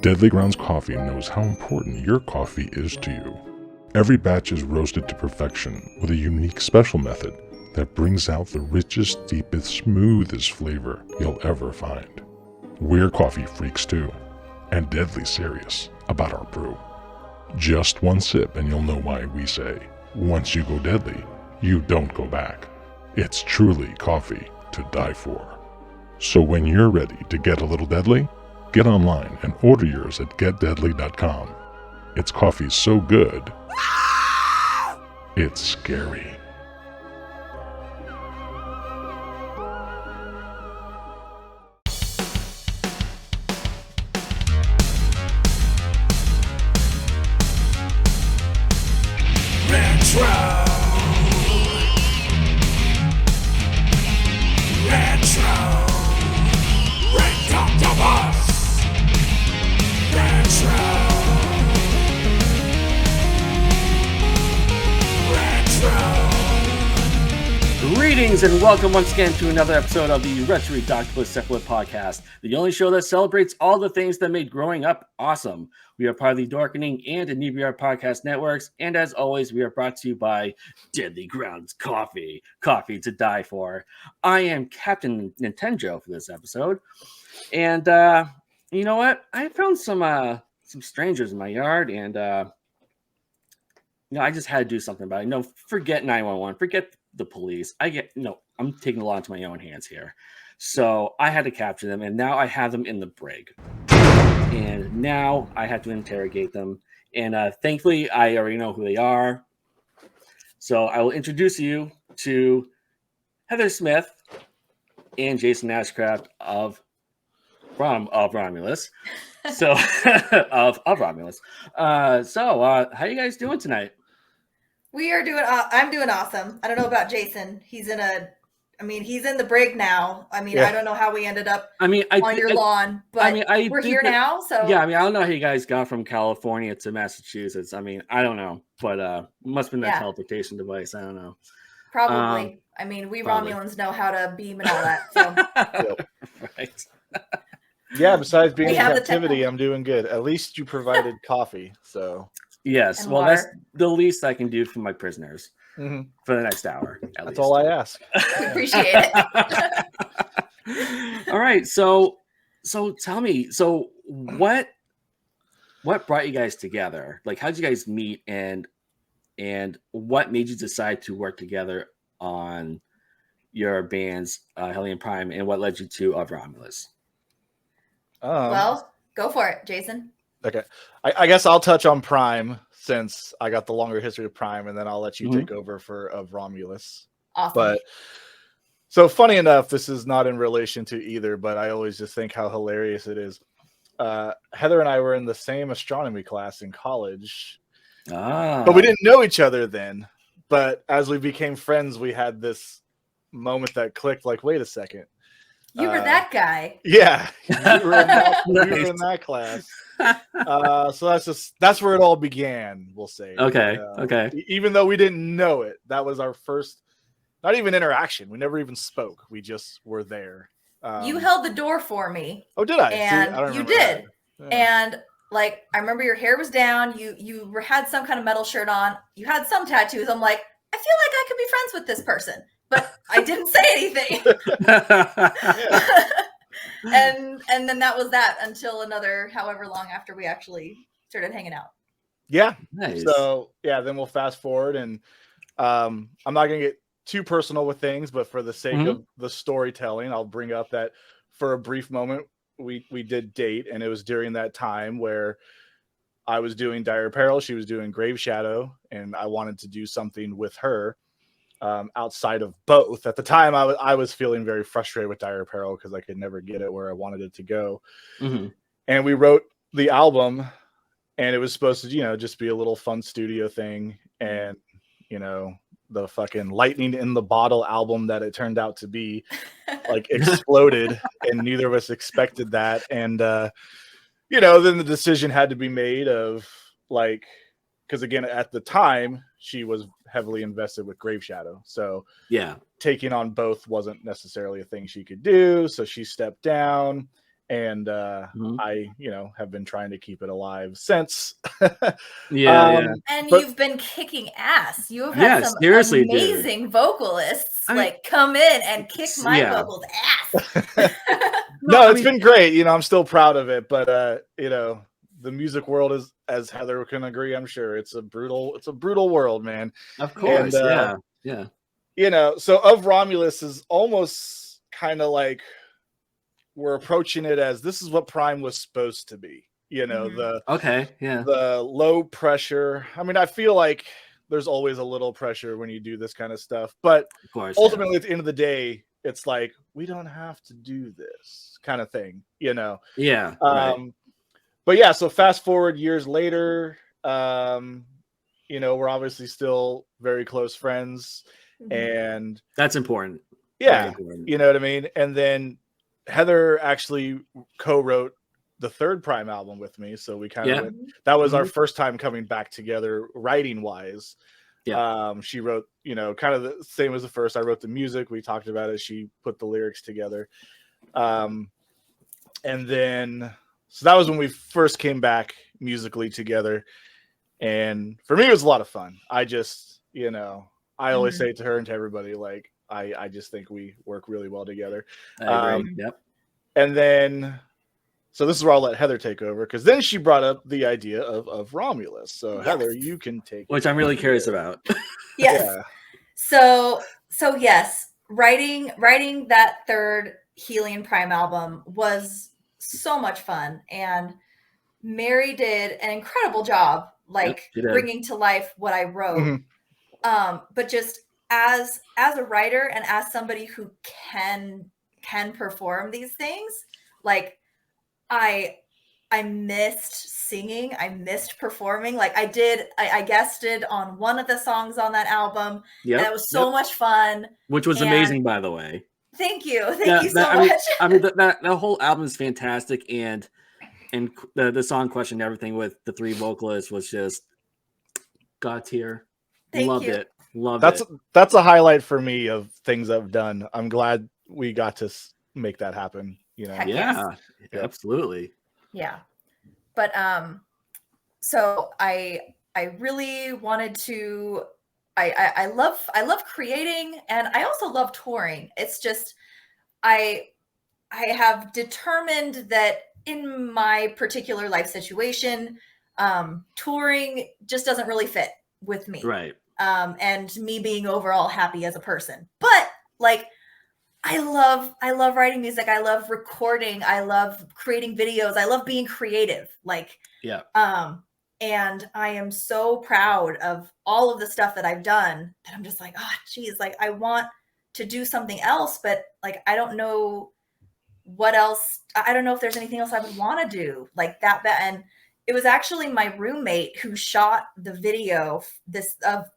Deadly Grounds Coffee knows how important your coffee is to you. Every batch is roasted to perfection with a unique special method that brings out the richest, deepest, smoothest flavor you'll ever find. We're coffee freaks too, and deadly serious about our brew. Just one sip and you'll know why we say, once you go deadly, you don't go back. It's truly coffee to die for. So when you're ready to get a little deadly, get online and order yours at getdeadly.com. It's coffee so good, it's scary. Greetings and welcome once again to another episode of the Ridoctopus Cephalid Podcast, the only show that celebrates all the things that made growing up awesome. We are part of the Dorkening and Inebri-Art podcast networks, and as always, we are brought to you by Deadly Grounds Coffee, coffee to die for. I am Captain Nintenjoe for this episode, and you know what? I found some strangers in my yard, and I just had to do something about it. Forget 911, forget the police. I'm taking the law into my own hands here. So I had to capture them, and now I have them in the brig. And now I have to interrogate them. And thankfully, I already know who they are. So I will introduce you to Heather Smith and Jason Ashcraft of Romulus. So of Romulus. So how you guys doing tonight? We are doing. I'm doing awesome. I don't know about Jason. He's in the brig now. I don't know how we ended up on your lawn, but we're here now. So yeah, I don't know how you guys got from California to Massachusetts. I don't know, but it must have been that teleportation device. I don't know. Probably. We Romulans know how to beam and all that. So right. Yeah. Besides being in captivity, I'm doing good. At least you provided coffee. So. Yes, and well, water. That's the least I can do for my prisoners for the next hour. That's all I ask. We appreciate it. All right, so tell me, what brought you guys together? Like, how did you guys meet, and what made you decide to work together on your band's Hellion Prime, and what led you to Romulus? Well, go for it, Jason. Okay, I guess I'll touch on Prime since I got the longer history of Prime, and then I'll let you take over of Romulus. Awesome. But so funny enough, this is not in relation to either, but I always just think how hilarious it is. Heather and I were in the same astronomy class in college, but we didn't know each other then. But as we became friends, we had this moment that clicked. Like, wait a second. You were that guy. Yeah, we were in that class. So that's where it all began, we'll say. Okay. Even though we didn't know it, that was our first, not even interaction. We never even spoke. We just were there. You held the door for me. Oh, did I? And I don't you remember did. that. Yeah. And I remember your hair was down. You had some kind of metal shirt on. You had some tattoos. I'm like, I feel like I could be friends with this person. But I didn't say anything. And then that was that until another however long after we actually started hanging out. Yeah. Nice. So then we'll fast forward, and I'm not gonna get too personal with things, but for the sake of the storytelling, I'll bring up that for a brief moment we did date, and it was during that time where I was doing Dire Apparel, she was doing Grave Shadow, and I wanted to do something with her. Outside of both. At the time, I was feeling very frustrated with Dire Apparel because I could never get it where I wanted it to go. And we wrote the album, and it was supposed to, just be a little fun studio thing. And, the fucking lightning in the bottle album that it turned out to be exploded, and neither of us expected that. And, then the decision had to be made of because again, at the time she was heavily invested with Grave Shadow. So yeah, taking on both wasn't necessarily a thing she could do. So she stepped down, and I, have been trying to keep it alive since. Yeah. And you've been kicking ass. You have had some amazing vocalists come in and kick my vocals ass. No, it's been great. I'm still proud of it, but the music world is, as Heather can agree, I'm sure it's a brutal world, man. Of course. And, yeah. So Of Romulus is almost kind of like we're approaching it as this is what Prime was supposed to be. The low pressure. I mean, I feel like there's always a little pressure when you do this kind of stuff, but of course, ultimately at the end of the day, it's like we don't have to do this kind of thing, Yeah. But yeah, so fast forward years later, we're obviously still very close friends, and that's important. Yeah, you know what I mean? And then Heather actually co-wrote the third Prime album with me, so we kind of that was our first time coming back together writing wise. She wrote, kind of the same as the first. I wrote the music, we talked about it, she put the lyrics together. And then so that was when we first came back musically together, and for me it was a lot of fun. I just, I always say to her and to everybody, like I just think we work really well together. I agree. And then so this is where I'll let Heather take over, because then she brought up the idea of Romulus. So Heather, you can take which I'm really curious about. Yes. Yeah. So yes, writing that third Hellion Prime album was so much fun, and Mary did an incredible job, bringing to life what I wrote. But just as a writer and as somebody who can perform these things, I missed singing. I missed performing. I guested on one of the songs on that album. And it was so much fun. Which was amazing, by the way. Thank you. Thank you so much. The whole album is fantastic. And the song Question Everything with the three vocalists was just God tier. Loved it. That's a highlight for me of things I've done. I'm glad we got to make that happen. Absolutely. Yeah. But so I really wanted to I love creating, and I also love touring. It's just I have determined that in my particular life situation, touring just doesn't really fit with me. Right. And me being overall happy as a person. But I love writing music. I love recording. I love creating videos. I love being creative. And I am so proud of all of the stuff that I've done that I'm just I want to do something else, but I don't know what else. I don't know if there's anything else I would want to do that. And it was actually my roommate who shot the video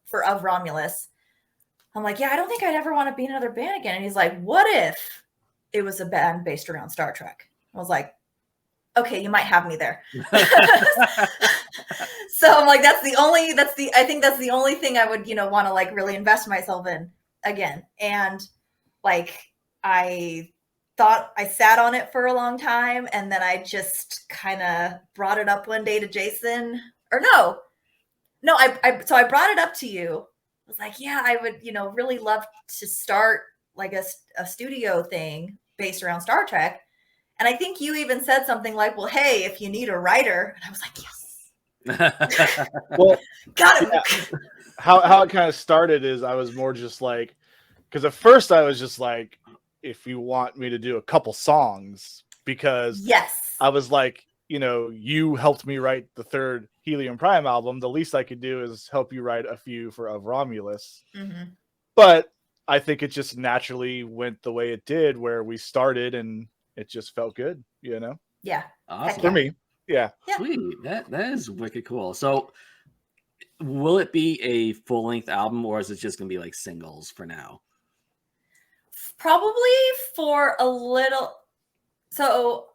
for Of Romulus. I'm like, I don't think I'd ever want to be in another band again. And he's like, what if it was a band based around Star Trek? I was like, okay, you might have me there. So I'm like, I think that's the only thing I would, want to really invest myself in again. And I thought I sat on it for a long time, and then I just kind of brought it up one day to Jason, or no, so I brought it up to you. I was like, I would, really love to start a studio thing based around Star Trek. And I think you even said something like, well, hey, if you need a writer. And I was like, yes. Well, got it. Yeah. How it kind of started is I was more just because at first I was just if you want me to do a couple songs, because I was you helped me write the third Hellion Prime album. The least I could do is help you write a few for Of Romulus. Mm-hmm. But I think it just naturally went the way it did, where we started and it just felt good, Yeah. Awesome. For me. Yeah. Sweet. That is wicked cool. So will it be a full-length album, or is it just gonna be singles for now? Probably for a little. So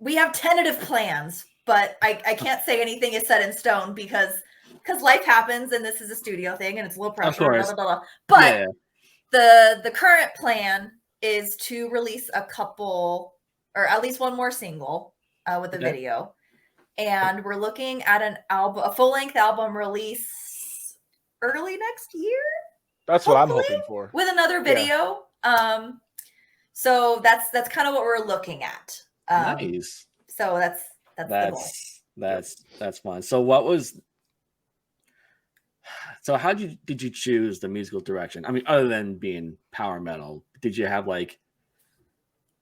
we have tentative plans, but I can't say anything is set in stone, because because life happens and this is a studio thing and it's a little pressure. Of course. Blah, blah, blah, blah. Yeah. But the current plan is to release a couple, or at least one more single with a video. And we're looking at a full-length album release early next year. That's what I'm hoping for. With another video. Yeah. So that's kind of what we're looking at. Nice. So that's the goal. That's fun. So how did you choose the musical direction? I mean, other than being power metal, did you want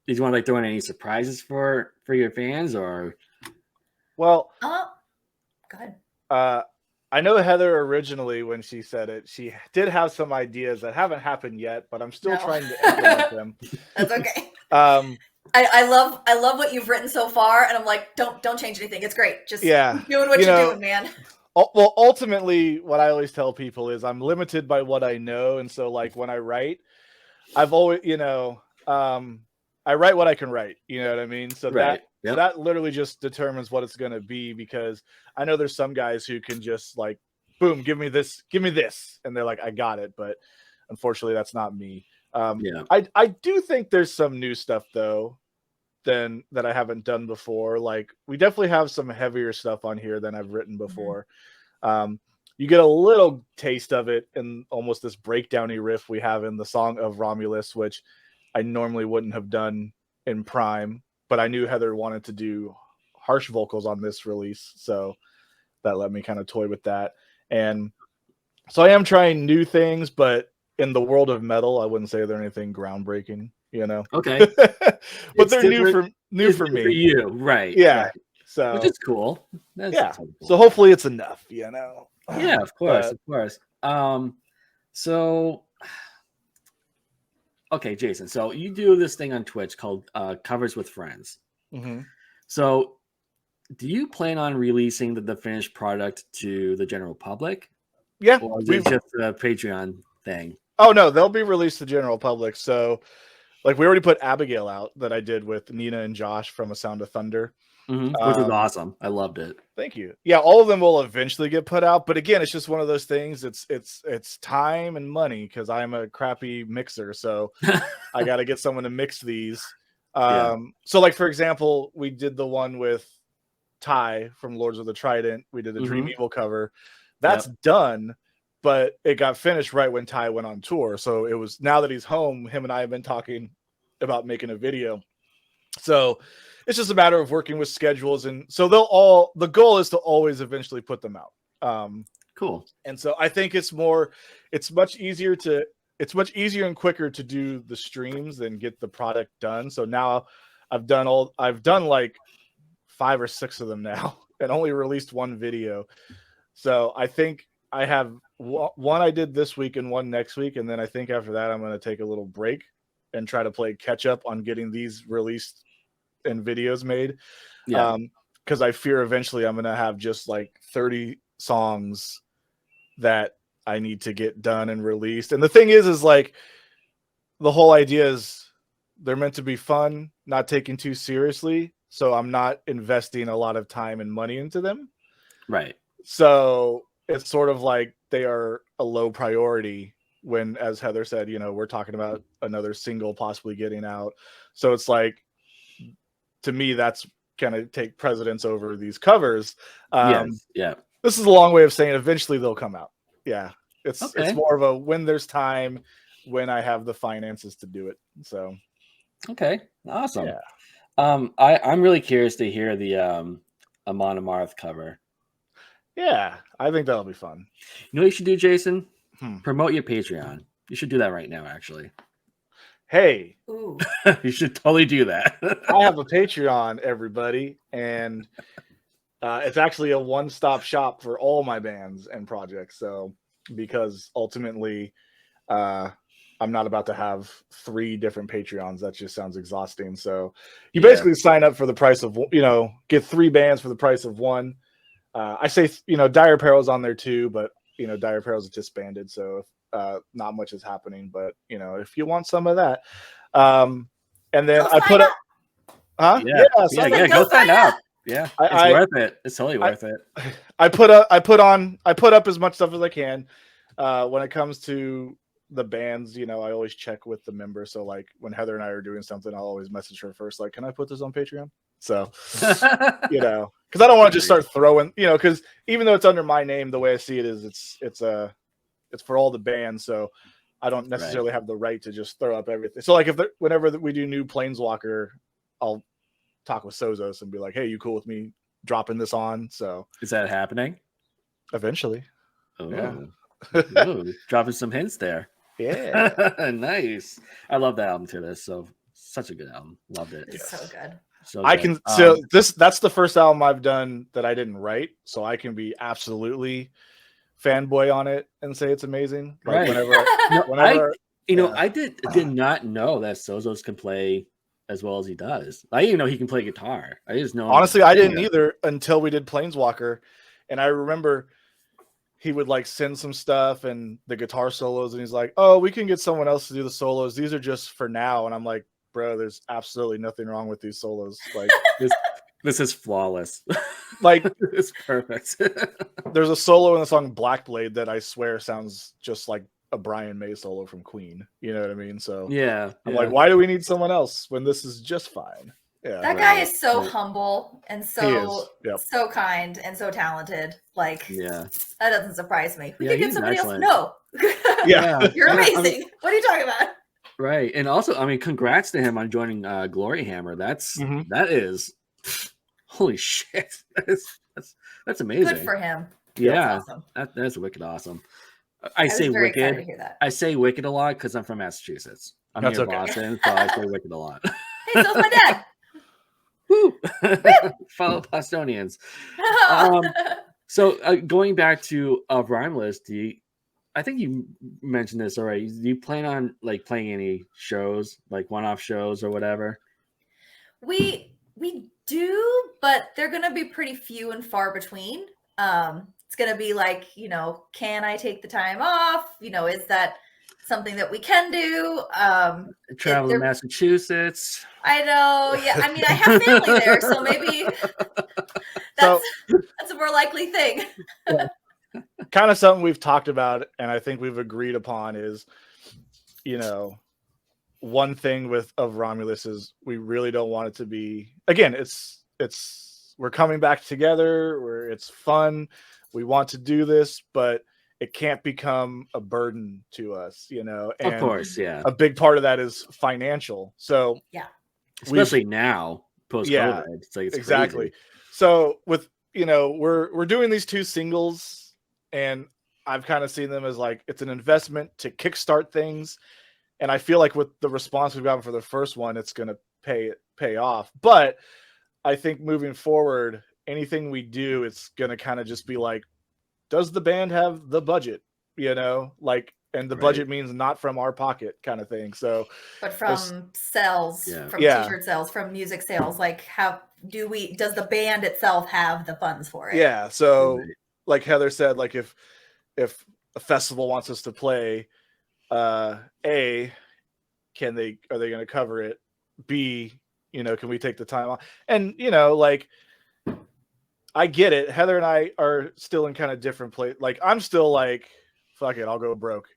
to throw in any surprises for your fans, or? Well, go ahead. I know Heather originally, when she said it, she did have some ideas that haven't happened yet, but I'm still trying to implement them. That's okay. I love what you've written so far, and I'm like, don't change anything. It's great. Just keep doing what you're doing, man. Well, ultimately, what I always tell people is I'm limited by what I know, and so like when I write, I've always, I write what I can write. You know what I mean? So that literally just determines what it's going to be, because I know there's some guys who can just like, boom, give me this, and they're like, I got it. But unfortunately, that's not me. I do think there's some new stuff though that I haven't done before. Like we definitely have some heavier stuff on here than I've written before. You get a little taste of it in almost this breakdowny riff we have in the song of Romulus, which I normally wouldn't have done in Prime, but I knew Heather wanted to do harsh vocals on this release, so that let me kind of toy with that. And so I am trying new things, but in the world of metal, I wouldn't say they're anything groundbreaking, Okay. But they're new for me. For you, right? Yeah. Right. So which is cool. That's cool. So hopefully it's enough, Yeah, of course, of course. So okay, Jason. So you do this thing on Twitch called Covers with Friends. Mm-hmm. So do you plan on releasing the finished product to the general public? Yeah. Or is it just a Patreon thing? Oh, no, they'll be released to general public. So, like, we already put Abigail out that I did with Nina and Josh from A Sound of Thunder. Which was awesome. I loved it. Thank you. Yeah, all of them will eventually get put out. But again, it's just one of those things. It's time and money, because I'm a crappy mixer. So I got to get someone to mix these. So, like, for example, we did the one with Ty from Lords of the Trident. We did the Dream Evil cover. That's done. But it got finished right when Ty went on tour. So it was, now that he's home, him and I have been talking about making a video. So it's just a matter of working with schedules. And so the goal is to always eventually put them out. Cool. And so I think it's much easier and quicker to do the streams than get the product done. So now I've done like 5 or 6 of them now and only released one video. So I think I have one I did this week and one next week. And then I think after that, I'm going to take a little break and try to play catch up on getting these released and videos made. Because I fear eventually I'm going to have just like 30 songs that I need to get done and released. And the thing is like, the whole idea is they're meant to be fun, not taken too seriously. So I'm not investing a lot of time and money into them. Right. So it's sort of like they are a low priority when, as Heather said, we're talking about another single possibly getting out. So it's like, to me, that's kind of take precedence over these covers. This is a long way of saying eventually they'll come out. Yeah. It's more of a when there's time, when I have the finances to do it. So. Okay. Awesome. Yeah. I'm really curious to hear the Amon Amarth cover. Yeah, I think that'll be fun. You know what you should do, Jason? Promote your Patreon. You should do that right now, actually. Hey. Ooh. You should totally do that. I have a Patreon, everybody, and it's actually a one-stop shop for all my bands and projects. So, because ultimately, I'm not about to have 3 different Patreons. That just sounds exhausting. So, you basically sign up for the price of, get 3 bands for the price of 1. I say, Dire Perils on there too, but, Dire Perils is disbanded. So not much is happening, but, if you want some of that. And then I put up. Huh? Yeah, go sign up. Yeah, it's I worth it. It's totally worth it. I put up as much stuff as I can. When it comes to the bands, I always check with the members. So like when Heather and I are doing something, I'll always message her first, like, can I put this on Patreon? So, because I don't want to just start throwing, because even though it's under my name, the way I see it is it's for all the bands. So I don't necessarily have the right to just throw up everything. So like whenever we do new Planeswalker, I'll talk with Sozos and be like, hey, you cool with me dropping this on? So is that happening? Eventually. Oh, yeah. Ooh, dropping some hints there. Yeah. Nice. I love that album too. That's such a good album. Loved it. It's so good. So I good. can that's the first album I've done that I didn't write, so I can be absolutely fanboy on it and say it's amazing. Like whenever I did not know that Sozos can play as well as he does. I didn't even know he can play guitar. I just know. Honestly, I didn't either until we did Planeswalker, and I remember he would like send some stuff and the guitar solos, and he's like, "Oh, we can get someone else to do the solos. These are just for now." And I'm like, "Bro, there's absolutely nothing wrong with these solos. Like this is flawless. Like it's perfect." There's a solo in the song Black Blade that I swear sounds just like a Brian May solo from Queen. You know what I mean? So yeah, I'm like, why do we need someone else when this is just fine? Yeah, that guy is so humble and so kind and so talented. Like, that doesn't surprise me. We could get somebody else. No, you're amazing. What are you talking about? Right, and also, I mean, congrats to him on joining Glory Hammer. That is holy shit. That's amazing. Good for him. Yeah, that's awesome. That's wicked awesome. I say wicked. I say wicked a lot because I'm from Massachusetts. I'm near Boston, so I say wicked a lot. Hey, so's my dad. Woo! Fellow Bostonians. So going back to Romulus, I think you mentioned this already. Do you plan on like playing any shows, like one-off shows or whatever? We do, but they're gonna be pretty few and far between. It's gonna be like, can I take the time off? Is that something that we can do? Travel to Massachusetts. I know. Yeah, I mean, I have family there, so maybe that's a more likely thing. Kind of something we've talked about, and I think we've agreed upon is, one thing of Romulus is we really don't want it to be. Again, we're coming back together. It's fun. We want to do this, but it can't become a burden to us, And of course, yeah. A big part of that is financial. So especially now post-COVID, it's exactly. Crazy. So with we're doing these 2 singles, and I've kind of seen them as like it's an investment to kickstart things, and I feel like with the response we've gotten for the first one, it's going to pay off. But I think moving forward, anything we do, it's going to kind of just be like, does the band have the budget? And the budget means not from our pocket kind of thing. So, but from sales, from t-shirt sales, from music sales, like does the band itself have the funds for it? Yeah. So like Heather said, like if a festival wants us to play, are they going to cover it? B, can we take the time off? And, like, I get it. Heather and I are still in kind of different place. Like, I'm still like, fuck it, I'll go broke,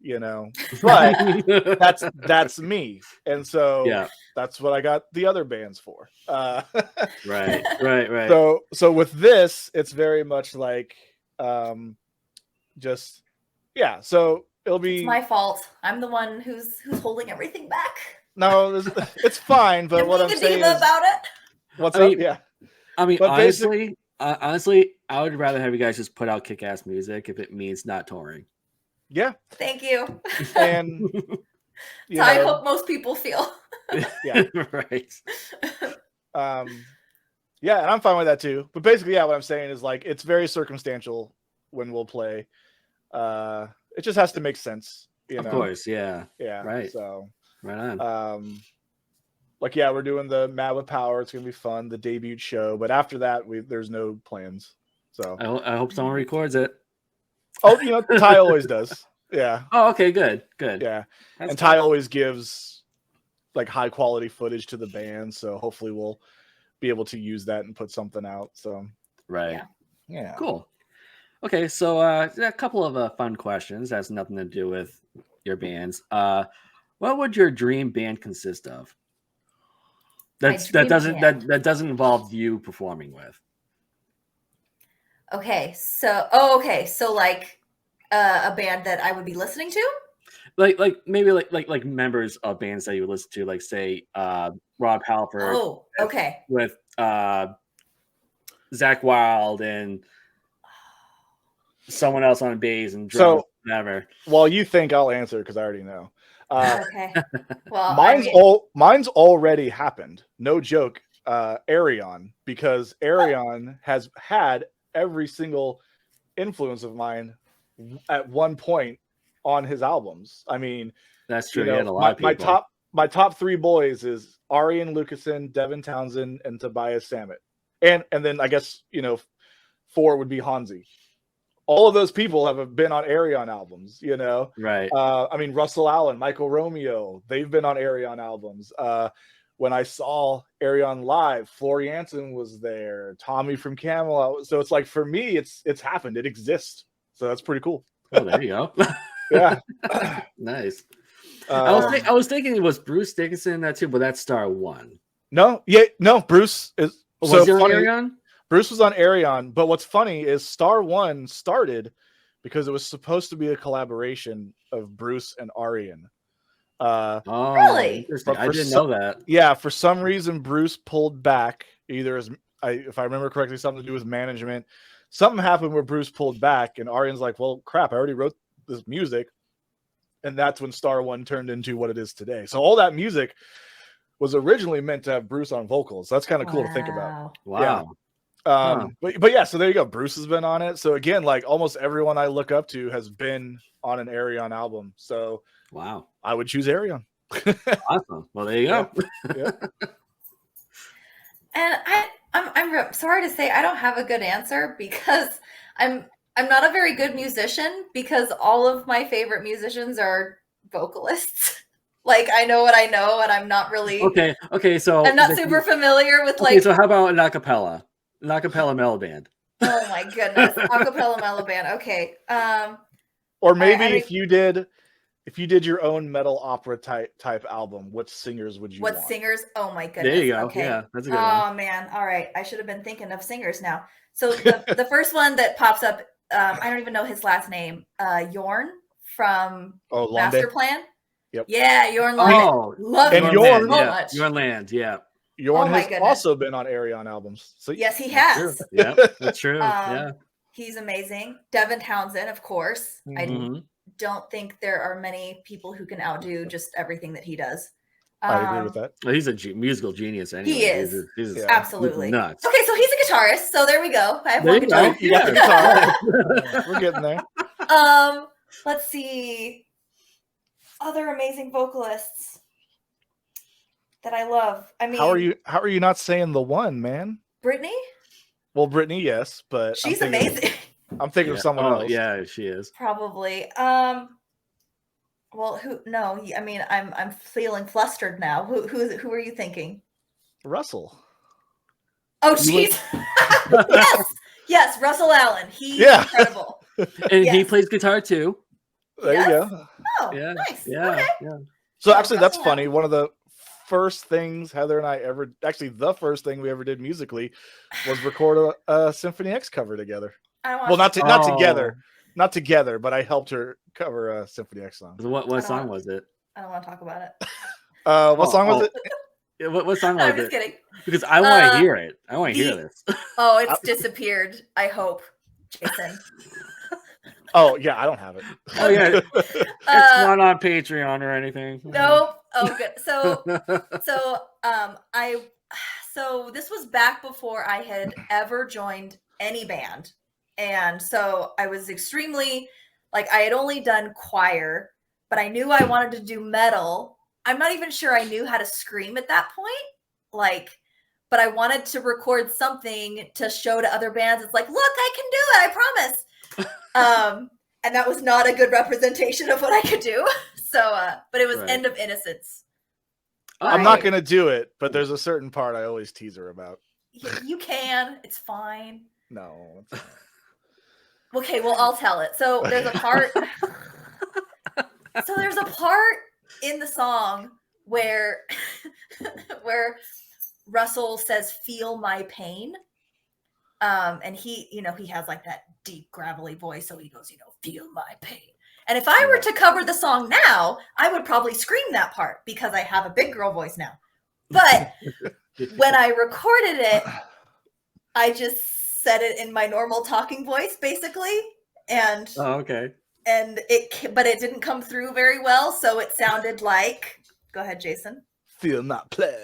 but that's me. And so that's what I got the other bands for. Right. So with this, it's very much like, so it'll be my fault. I'm the one who's holding everything back. No, it's fine. But what I'm saying is about it. What's up? Yeah. I mean, honestly, I would rather have you guys just put out kick-ass music if it means not touring. Yeah. Thank you. And I hope most people feel. Yeah. Right. Yeah, and I'm fine with that too. But basically, what I'm saying is like it's very circumstantial when we'll play. It just has to make sense. Of course, yeah. Yeah. Right. So right on. We're doing the Mad with Power. It's gonna be fun, the debut show. But after that, there's no plans. So I hope someone records it. Oh, Ty always does. Yeah. Oh, okay, good. Yeah. That's Ty always gives like high quality footage to the band. So hopefully we'll be able to use that and put something out. So Right. yeah. Cool. Okay, so a couple of fun questions. Has nothing to do with your bands. What would your dream band consist of? That doesn't involve you performing with. Okay, so like a band that I would be listening to, Maybe like members of bands that you would listen to, like say Rob Halford. Oh, okay. With Zach Wilde and someone else on bass and drums, whatever. While you think, I'll answer because I already know. Okay. Well, mine's already happened. No joke. Arion, because Arion has had every single influence of mine at one point on his albums. I mean, that's true. He had a lot of people. My top three boys is Arian Lucasen, Devin Townsend, and Tobias Sammet. And then I guess, 4 would be Hansi. All of those people have been on Arion albums, Right. I mean, Russell Allen, Michael Romeo, they've been on Arion albums. When I saw Arion live, Floor Jansen was there, Tommy from Camelot. So it's like, for me, it's happened. It exists. So that's pretty cool. Oh, there you go. Yeah. Nice. I was thinking it was Bruce Dickinson in that too, but that's Star 1. No, Bruce is. Was he on Arion? Bruce was on Arion, but what's funny is Star 1 started because it was supposed to be a collaboration of Bruce and Arian. Really? I didn't know that. Yeah, for some reason Bruce pulled back, either if I remember correctly, something to do with management. Something happened where Bruce pulled back, and Arian's like, well, crap, I already wrote this music. And that's when Star 1 turned into what it is today. So all that music was originally meant to have Bruce on vocals. That's kind of cool to think about. Wow. Yeah. But yeah, so there you go. Bruce has been on it. So again, like almost everyone I look up to has been on an Arion album. So wow, I would choose Arion. Awesome. Well, there you go. Yeah. And I'm sorry to say I don't have a good answer because I'm not a very good musician because all of my favorite musicians are vocalists. Like I know what I know, and I'm not really okay. So I'm not super familiar with So how about an acapella mellow band? Oh my goodness, acapella mellow band. Okay. Or maybe if you did your own metal opera type album, what singers would you want? What singers? Oh my goodness. There you go. Okay. Yeah, that's a good one. Oh man. All right. I should have been thinking of singers now. So the first one that pops up, I don't even know his last name. Jorn from Master Plan. Yep. Yeah, Jorn Lande. Oh, love and Jorn so much. Jorn Land, yeah. Jorn has also been on Arion albums. So yes, he has. Yeah, that's true. Yeah. He's amazing. Devin Townsend, of course. Mm-hmm. I don't think there are many people who can outdo just everything that he does. I agree with that. Well, he's a musical genius anyway. He is. He's absolutely nuts. Okay, so he's a guitarist. So there we go. I have one guitar. You got the guitar. We're getting there. Let's see. Other amazing vocalists that I love. I mean, how are you not saying the one, man? Brittany? Well, Brittany, yes, but she's amazing. I'm thinking of someone else. Yeah, she is. Probably. Well, who? No, I mean, I'm feeling flustered now. Who are you thinking? Russell. Oh, jeez. yes, Russell Allen. He's incredible. And he plays guitar too. There you go. Oh, yeah. Nice. Yeah. Okay. Yeah. So actually, that's funny. One of the first things Heather and I the first thing we ever did musically was record a Symphony X cover together. Well, not together, but I helped her cover a Symphony X song. What song was it? I don't want to talk about it. What song was it? Yeah, what song was it? I'm just kidding. Because I want to hear it. I want to hear this. Oh, it's disappeared. I hope, Jason. Oh yeah, I don't have it. Oh yeah, it's not on Patreon or anything. Nope. Oh, good. So this was back before I had ever joined any band, and so I was extremely I had only done choir, but I knew I wanted to do metal. I'm not even sure I knew how to scream at that point, but I wanted to record something to show to other bands. It's like, look, I can do it. I promise. And that was not a good representation of what I could do. So, but it was End of Innocence. I'm not going to do it, but there's a certain part I always tease her about. You can. It's fine. No. It's not. Okay, well, I'll tell it. So there's a part. In the song where Russell says, "Feel my pain," and he has like that deep gravelly voice, so he goes, "Feel my pain." And if I were to cover the song now, I would probably scream that part because I have a big girl voice now. But when I recorded it, I just said it in my normal talking voice, basically, and okay. And but it didn't come through very well, so it sounded like. Go ahead, Jason. Feel my play.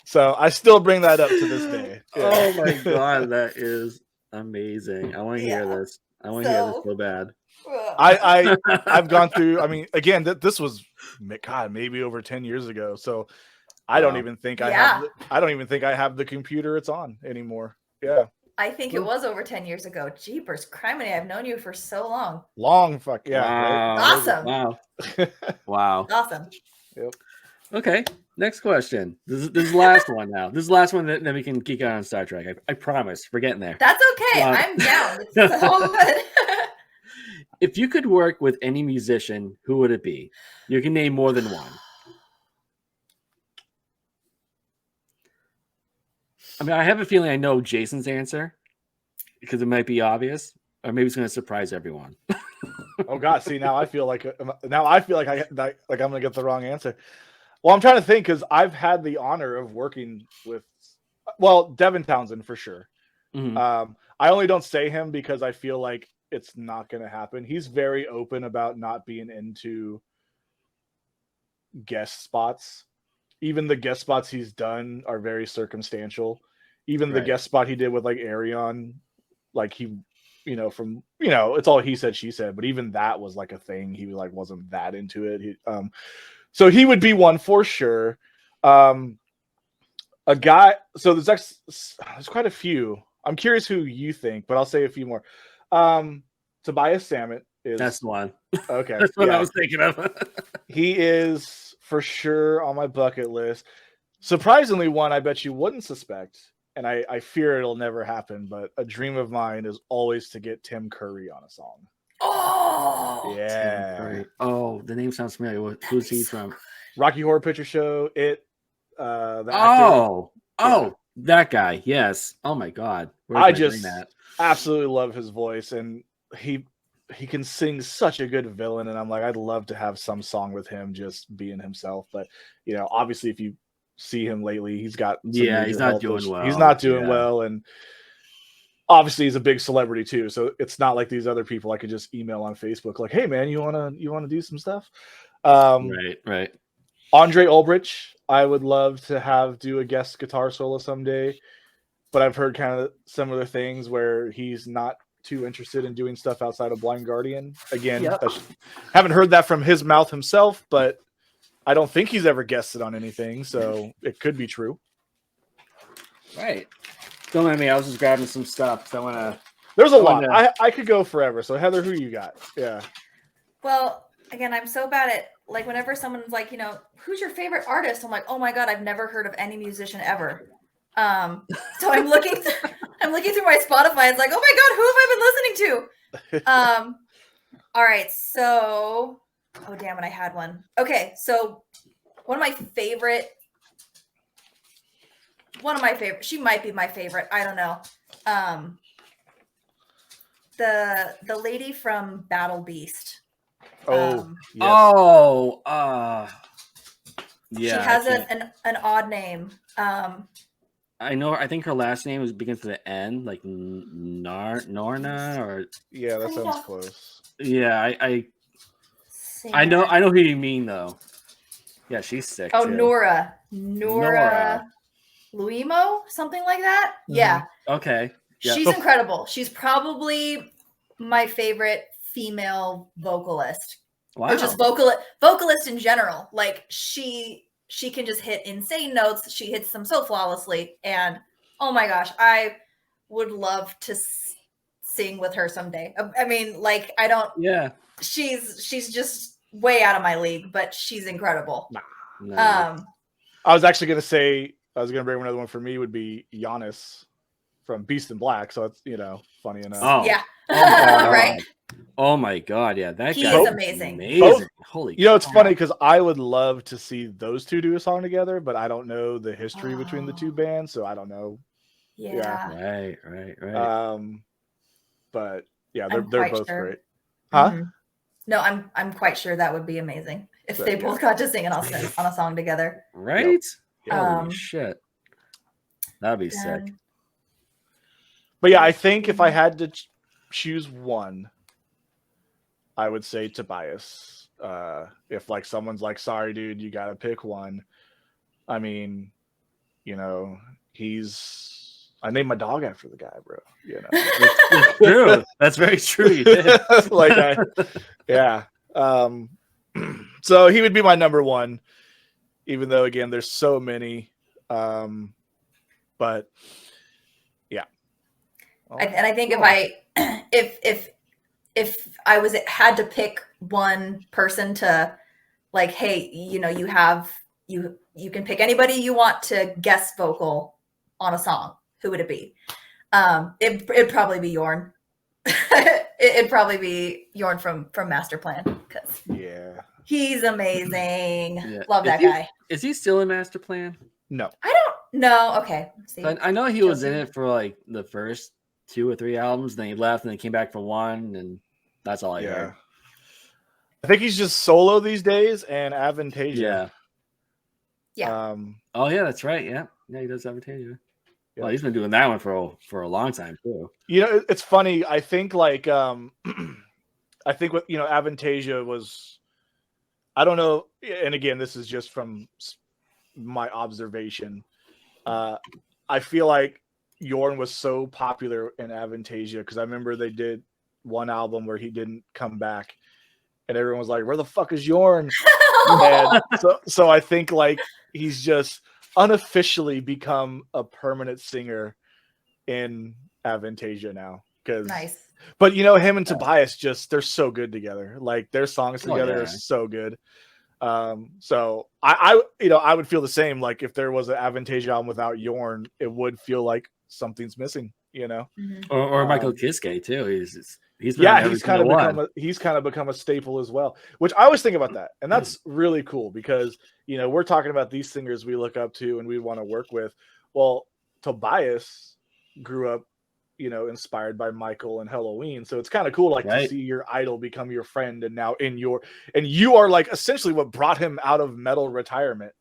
So I still bring that up to this day. Yeah. Oh my god, that is amazing! I want to hear this. I want to hear this so bad. I've gone through. I mean, again, this was maybe over 10 years ago. So I don't even think I have the computer it's on anymore. Yeah. I think it was over 10 years ago. Jeepers criminy, I've known you for so long. Long fuck yeah. Wow. Right? Awesome. Wow. Wow. Awesome. Yep. Okay. Next question. This is the last one now. This is the last one that we can geek out on Star Trek. I promise. We're getting there. That's okay. I'm down. It's so good. If you could work with any musician, who would it be? You can name more than one. I mean, I have a feeling I know Jason's answer because it might be obvious, or maybe it's going to surprise everyone. Oh God! See, now I feel like I'm gonna get the wrong answer. Well, I'm trying to think because I've had the honor of working with, Devin Townsend for sure. Mm-hmm. I only don't say him because I feel like it's not going to happen. He's very open about not being into guest spots. Even the guest spots he's done are very circumstantial. Even the guest spot he did with like Arion, like he, it's all he said, she said, but even that was like a thing. He like wasn't that into it. So he would be one for sure. A guy. So there's quite a few. I'm curious who you think, but I'll say a few more. Tobias Sammet is. That's the one. Okay. That's what I was thinking of. He is for sure on my bucket list. Surprisingly, one I bet you wouldn't suspect, and I fear it'll never happen, but a dream of mine is always to get Tim Curry on a song. Oh, yeah. Oh, the name sounds familiar. Who's he from? Rocky Horror Picture Show. The actor. That guy. Yes. Oh my God. I just absolutely love his voice, and he can sing such a good villain, and I'm like, I'd love to have some song with him just being himself. But obviously, if you see him lately, he's got he's not doing well. He's not doing well, and obviously he's a big celebrity too. So it's not like these other people I could just email on Facebook like, hey man, you wanna do some stuff? Right. Andre Olbrich, I would love to have do a guest guitar solo someday, but I've heard kind of similar things where he's not too interested in doing stuff outside of Blind Guardian. Again, haven't heard that from his mouth himself, but I don't think he's ever guested on anything, so it could be true. Right. Don't mind me. I was just grabbing some stuff. So There's a lot. I could go forever. So Heather, who you got? Yeah. Well, again, I'm so bad at like whenever someone's like, who's your favorite artist? I'm like, oh my God, I've never heard of any musician ever. So I'm looking through my Spotify. It's like, oh my God, who have I been listening to? All right. So, oh damn it, I had one. Okay. So one of my favorite, she might be my favorite. I don't know. The lady from Battle Beast. Yeah. She has an odd name. I know. I think her last name begins with an N, like Norna, or yeah, that sounds close. Yeah, I know who you mean though. Yeah, she's sick. Oh, too. Nora Luimo, something like that. Mm-hmm. Yeah. Okay. Yeah. She's incredible. She's probably my favorite female vocalist. Wow. Or just vocalist in general. Like she can just hit insane notes. She hits them so flawlessly. And oh my gosh, I would love to sing with her someday. I mean, like I don't. Yeah. She's just way out of my league, but she's incredible. Nice. I was actually going to say, I was going to bring another one for me would be Giannis from Beast in Black. So it's, funny enough. Oh, Yeah. right. Oh my God. Yeah. That He guy is is amazing. amazing. Holy it's cow. funny because I would love to see those two do a song together, but I don't know the history between the two bands. So I don't know. Yeah. Right. But yeah, I'm they're quite both sure. great. Huh? Mhm. No, I'm quite sure that would be amazing if But, they both got to sing on a song together. Right? Yep. Holy shit. That'd be sick. Then- But yeah, I think if I had to choose one, I would say Tobias. If like someone's like, sorry, dude, you got to pick one. I mean, I named my dog after the guy, bro. It's true. That's very true. You did. Yeah. So he would be my number one, even though again, there's so many. But yeah. And I think if I had to pick one person to like, hey, you can pick anybody you want to guest vocal on a song, who would it be? It'd probably be Jorn. It'd probably be Jorn from Master Plan because he's amazing. Yeah. Love that guy. Is he still in Master Plan? No. I don't know. Okay. See. I know he was in it for like the first 2 or 3 albums, then he left and then came back for one, and that's all I heard. I think he's just solo these days and Avantasia. Yeah. Oh yeah, that's right. Yeah, he does Avantasia. Yeah. Well, he's been doing that one for a long time too. It's funny. I think like I think what Avantasia was. I don't know, and again, this is just from my observation. I feel like Jorn was so popular in Avantasia because I remember they did one album where he didn't come back, and everyone was like, "Where the fuck is Jorn?" And so I think like he's just unofficially become a permanent singer in Avantasia now. Nice. But him and Tobias they're so good together. Like their songs together are so good. So I would feel the same. Like if there was an Avantasia album without Jorn, it would feel like something's missing. Mm-hmm. Or Michael Kiske too. He's kind of become a staple as well. Which I always think about that, and that's really cool because we're talking about these singers we look up to and we want to work with. Well, Tobias grew up, inspired by Michael and Halloween, so it's kind of cool, to see your idol become your friend, and now you are like essentially what brought him out of metal retirement.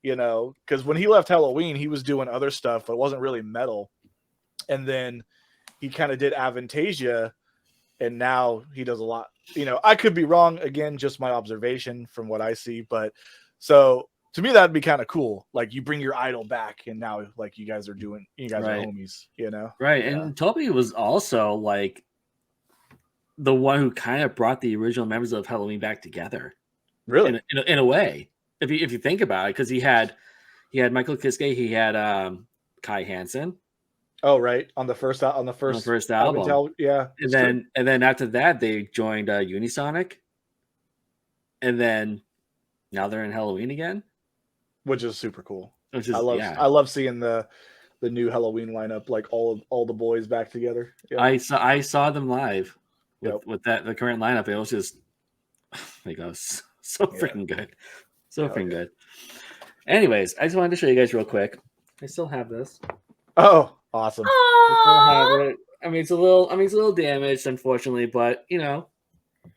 Because when he left Halloween, he was doing other stuff, but it wasn't really metal, and then he kind of did Avantasia. And now he does a lot. I could be wrong. Again, just my observation from what I see. But so to me, that'd be kind of cool. Like you bring your idol back, and now like you guys are homies. Right. Yeah. And Toby was also like the one who kind of brought the original members of Halloween back together. Really, in a way, if you think about it, because he had Michael Kiske, he had Kai Hansen. Oh right, on the first album. And then after that they joined Unisonic, and then now they're in Halloween again, which is super cool. I love seeing the new Halloween lineup, like all the boys back together. Yeah. I saw them live with the current lineup. It was just so freaking good, good. Anyways, I just wanted to show you guys real quick. I still have this. Oh. Awesome. I mean, it's a little damaged, unfortunately, but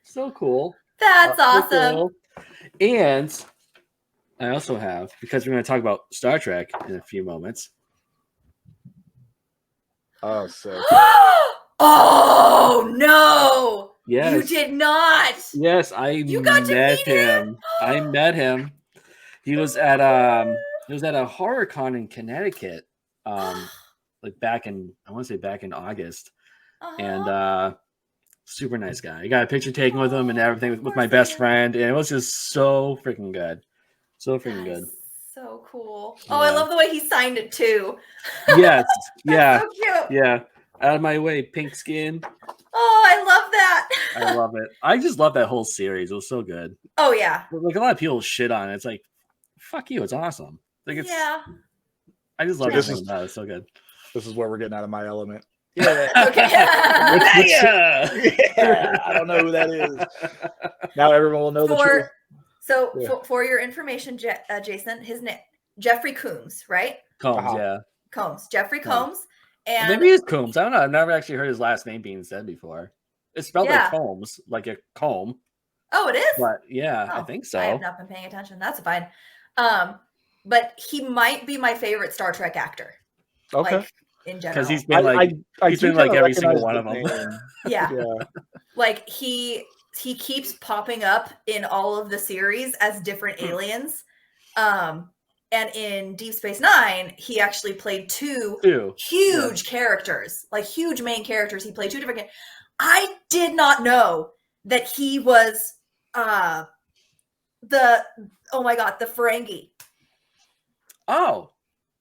still cool. That's awesome. Cool. And I also have, because we're going to talk about Star Trek in a few moments. Oh, sick. Oh no! Yes, you did not. Yes, You got to meet him. I met him. He was at a HorrorCon in Connecticut. Like back in August, and super nice guy. I got a picture taken with him and everything with my best friend, and it was just so freaking good, good. So cool. Oh, I love the way he signed it too. Yes, so cute. Yeah, out of my way, pink skin. Oh, I love that. I love it. I just love that whole series. It was so good. Oh yeah. Like a lot of people shit on it. It's like, fuck you. It's awesome. Like it's Yeah. I just love This this. is- It's so good. This is where we're getting out of my element. Yeah. Okay. Yeah. Yeah, I don't know who that is. Now everyone will know the truth. For your information, Jason, his name Jeffrey Combs, right? Combs, yeah. Combs, Jeffrey Combs. Combs, and Maybe it's Combs. I don't know. I've never actually heard his last name being said before. It's spelled like Combs, like a comb. Oh, it is. But yeah, I think so. I have not been paying attention. That's fine. But he might be my favorite Star Trek actor. Okay. Like, in general, because he's been like he's been like every single one of them. Yeah. Like he keeps popping up in all of the series as different aliens. And in Deep Space Nine, he actually played two huge characters, like huge main characters. He played two different. I did not know that he was the Ferengi. Oh,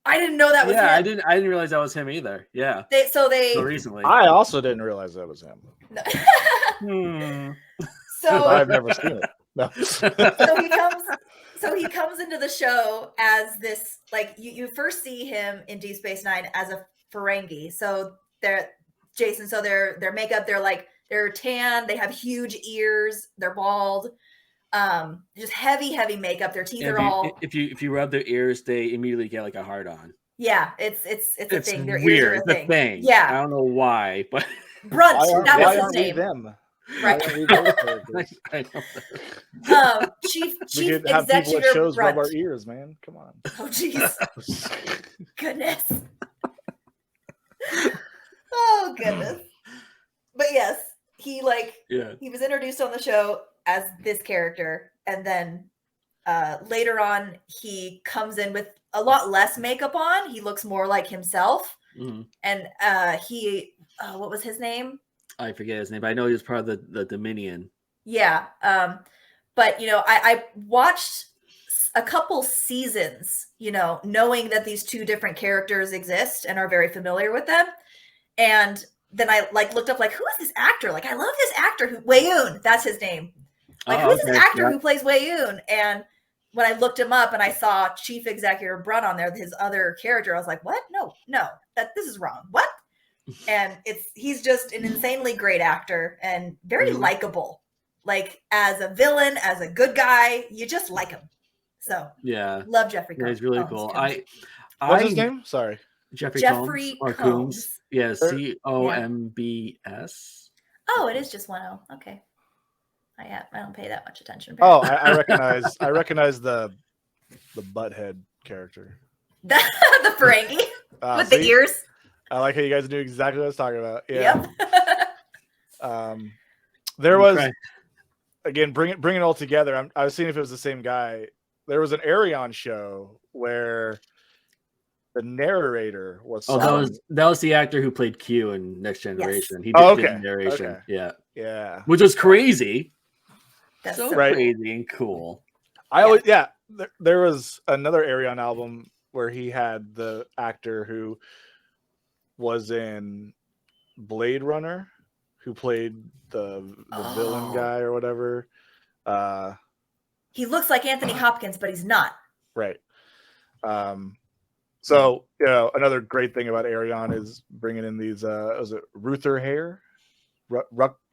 I didn't know that was him. I didn't realize that was him either. Yeah. So recently. I also didn't realize that was him. So I've never seen it. No. So he comes into the show as this, like you first see him in Deep Space Nine as a Ferengi. So their makeup, they're tan, they have huge ears, they're bald, just heavy makeup. Their teeth are all. If you rub their ears, they immediately get like a hard on. Yeah, it's a thing. Their weird. ears are a thing. Yeah, I don't know why, but Brunt. That was his name. Them? Right. I Chief we could have people at shows Brunt. rub our ears, man. Come on. Oh jeez. Goodness. Oh goodness. But yes, he was introduced on the show as this character, and then later on he comes in with a lot less makeup on. He looks more like himself. Mm-hmm. And what was his name? I forget his name, but I know he was part of the Dominion. Yeah. But I watched a couple seasons, knowing that these two different characters exist and are very familiar with them. And then I looked up, who is this actor? I love this actor Wei-Yoon, that's his name. Who's this actor who plays Wei-Yoon? And when I looked him up and I saw Chief Executive Brunt on there, his other character, I was like, what? No, this is wrong. What? And he's just an insanely great actor and very likable. As a villain, as a good guy, you just like him. So yeah, love Jeffrey Combs. Yeah, he's really cool. What's his name? Sorry. Jeffrey Combs. Yeah, Combs. Oh, it is just 1 O. Okay. I don't pay that much attention. Oh, I recognize the butthead character. The Ferengi with the ears. I like how you guys knew exactly what I was talking about. Yeah. Yep. There was again bring it all together. I was seeing if it was the same guy. There was an Arion show where the narrator was. That was the actor who played Q in Next Generation. Yes. He did narration. Okay. Yeah. Which was crazy. That's so crazy and cool. There was another Arion album where he had the actor who was in Blade Runner, who played the villain guy or whatever. He looks like Anthony Hopkins, but he's not. Right. So another great thing about Arion is bringing in these. Was it Ruther Hauer?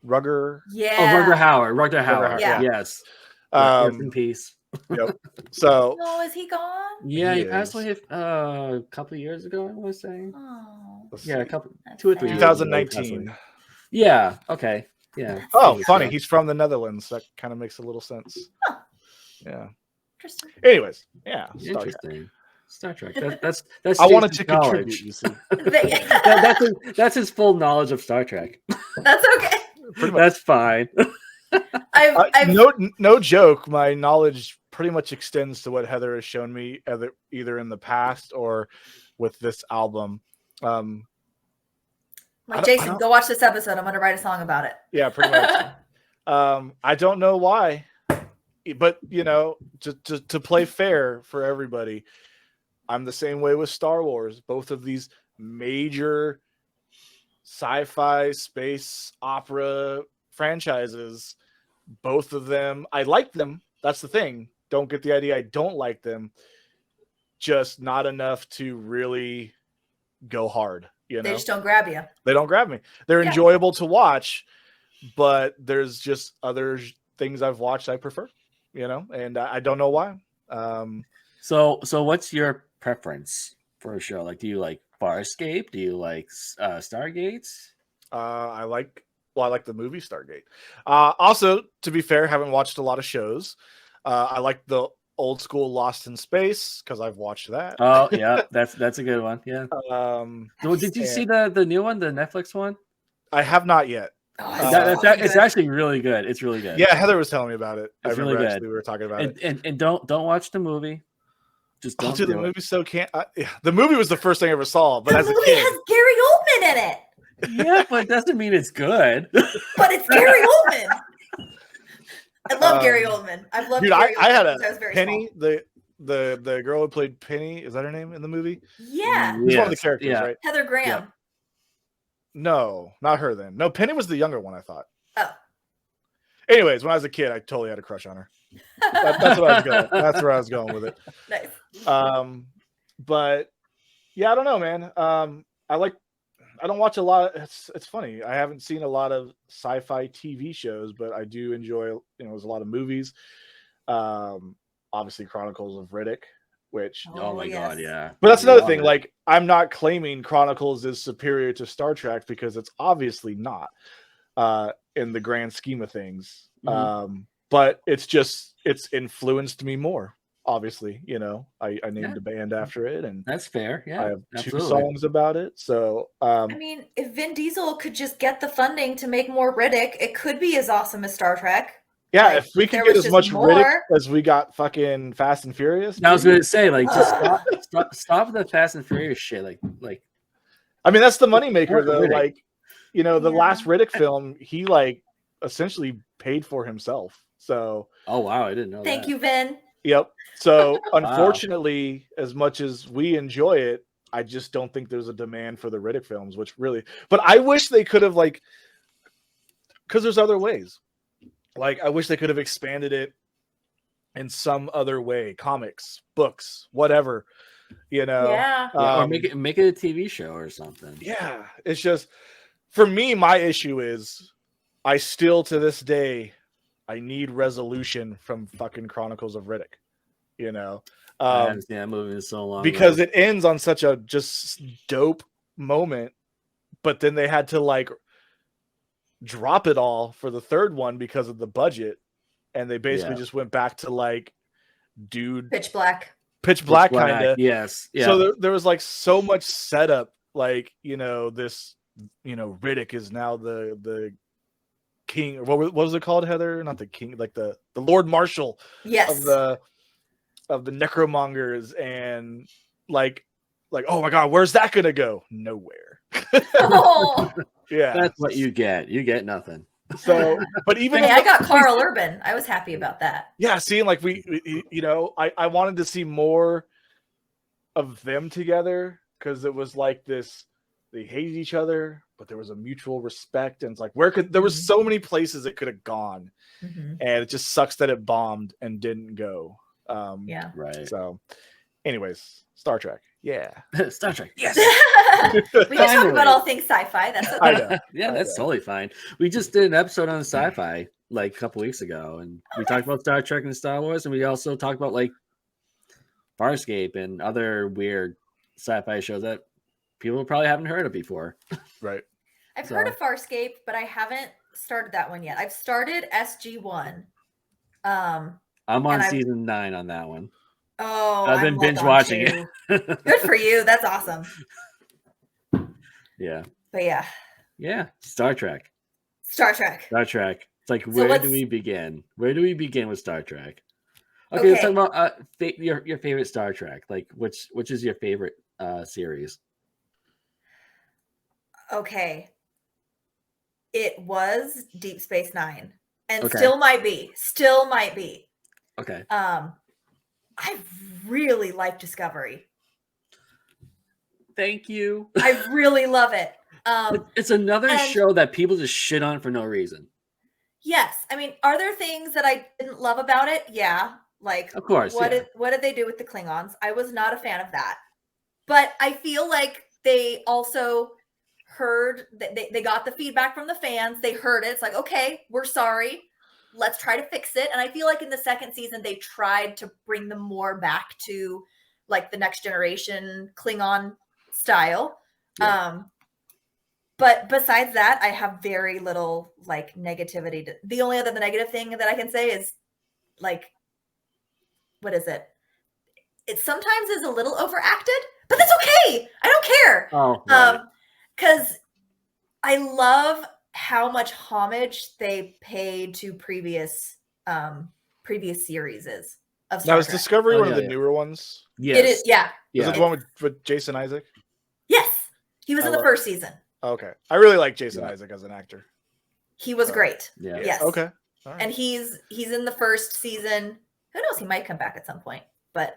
Rugger? Yeah. Oh, Rutger Hauer. Yeah. Yes. Rest in peace. Yep. So. Oh, is he gone? Yeah, he passed away a couple of years ago, I want to say. Oh. Yeah, 2 or 3 years 2019. Yeah. Okay. Yeah. Oh, funny. He's from the Netherlands. That kind of makes a little sense. Huh. Yeah. Interesting. Anyways, yeah. Interesting. Star Trek. That's I wanted to contribute. You see, that's his full knowledge of Star Trek. That's okay. That's fine. No joke. My knowledge pretty much extends to what Heather has shown me, either in the past or with this album. Jason, go watch this episode. I'm going to write a song about it. Yeah, pretty much. I don't know why, but to play fair for everybody, I'm the same way with Star Wars. Both of these major sci-fi space opera franchises, both of them, I like them. That's the thing. Don't get the idea I don't like them. just not enough to really go hard. You know, They just don't grab you. They don't grab me. They're enjoyable to watch, but there's just other things I've watched I prefer. You know, and I don't know why. So what's your preference for a show? Like, do you like Farscape? Do you like Stargates? I like the movie Stargate. Also, to be fair, haven't watched a lot of shows. I like the old school Lost in Space because I've watched that. Oh yeah, that's a good one. Yeah. Did you see the new one, the Netflix one? I have not yet. It's actually really good. It's really good. Yeah, Heather was telling me about it. It's really good. We were talking about it. And don't watch the movie. Just don't. The movie the movie was the first thing I ever saw, but the as a movie kid, has Gary Oldman in it. Yeah, but it doesn't mean it's good. But it's Gary Oldman. I love Gary Oldman. I've loved. Dude, Gary I had Oldman a Penny, the girl who played Penny. Is that her name in the movie? Yeah, she's one of the characters, right? Heather Graham. Yeah. No, not her. Then no, Penny was the younger one. I thought. Oh. Anyways, when I was a kid, I totally had a crush on her. That's what I was going. That's where I was going with it. Nice. But yeah, I don't know, man. I don't watch a lot. It's funny. I haven't seen a lot of sci-fi TV shows, but I do enjoy. There's a lot of movies. Obviously, Chronicles of Riddick, which oh my god, yeah. But that's another thing. Like, I'm not claiming Chronicles is superior to Star Trek because it's obviously not in the grand scheme of things. Mm-hmm. But it's influenced me more. Obviously, I named a band after it, and that's fair. Yeah, I have two songs about it. So, I mean, if Vin Diesel could just get the funding to make more Riddick, it could be as awesome as Star Trek. Yeah, if we could get as much Riddick as we got fucking Fast and Furious. I was going to say, like, just stop the Fast and Furious shit. Like, I mean, that's the moneymaker, though. Riddick. Like, the last Riddick film, he essentially paid for himself. So, oh wow, I didn't know. Thank you, Vin. Yep. So, unfortunately, as much as we enjoy it, I just don't think there's a demand for the Riddick films, but I wish they could have, because there's other ways. Like, I wish they could have expanded it in some other way, comics, books, whatever, Yeah. Or make it a TV show or something. Yeah. It's just, for me, my issue is I still, to this day, I need resolution from fucking Chronicles of Riddick, I understand that movie is so long because it ends on such a just dope moment, but then they had to drop it all for the third one because of the budget, and they basically just went back to Pitch Black kind of. Yes. Yeah. So there was so much setup, this, Riddick is now the king, or what was it called, Heather? Not the king, the Lord Marshal of the necromongers, and oh my god, where's that gonna go? Nowhere. Oh. Yeah, that's what you get. You get nothing. So, but even I got Carl Urban. I was happy about that. Yeah, seeing I wanted to see more of them together, because it was this. They hated each other, but there was a mutual respect, and it's there was so many places it could have gone, and it just sucks that it bombed and didn't go. Yeah, right. So, anyways, Star Trek, yeah, Star Trek, yes. We can talk about all things sci-fi. That's okay. I know. Yeah, that's totally fine. We just did an episode on sci-fi a couple weeks ago, and we talked about Star Trek and Star Wars, and we also talked about Farscape and other weird sci-fi shows that people probably haven't heard of before. Right. I've heard of Farscape, but I haven't started that one yet. I've started SG-1. I'm on season 9 on that one. Oh, I've been binge watching it. Good for you. That's awesome. Yeah. But yeah. Yeah. Star Trek. It's where do we begin? Where do we begin with Star Trek? Okay. Let's talk about your favorite Star Trek. Which is your favorite series? Okay. It was Deep Space Nine, and still might be. Okay. I really like Discovery. Thank you. I really love it. It's another show that people just shit on for no reason. Yes. I mean, are there things that I didn't love about it? Yeah. Like, of course, what did they do with the Klingons? I was not a fan of that. But I feel like they also heard that they got the feedback from the fans. They heard it. It's like, okay, we're sorry. Let's try to fix it. And I feel like in the second season, they tried to bring them more back to like the Next Generation Klingon style. Yeah. But besides that, I have very little like negativity. The only other negative thing that I can say is like, what is it? It sometimes is a little overacted, but that's okay. I don't care. Oh, right. Because I love how much homage they paid to previous series of Star Now, is Trek. Discovery one of the newer ones? Yes. It is, yeah. Is it the one with Jason Isaac? Yes. He was in the first season. Okay. I really like Jason Isaac as an actor. He was great. Yeah. Yes. Okay. All right. And he's in the first season. Who knows? He might come back at some point. But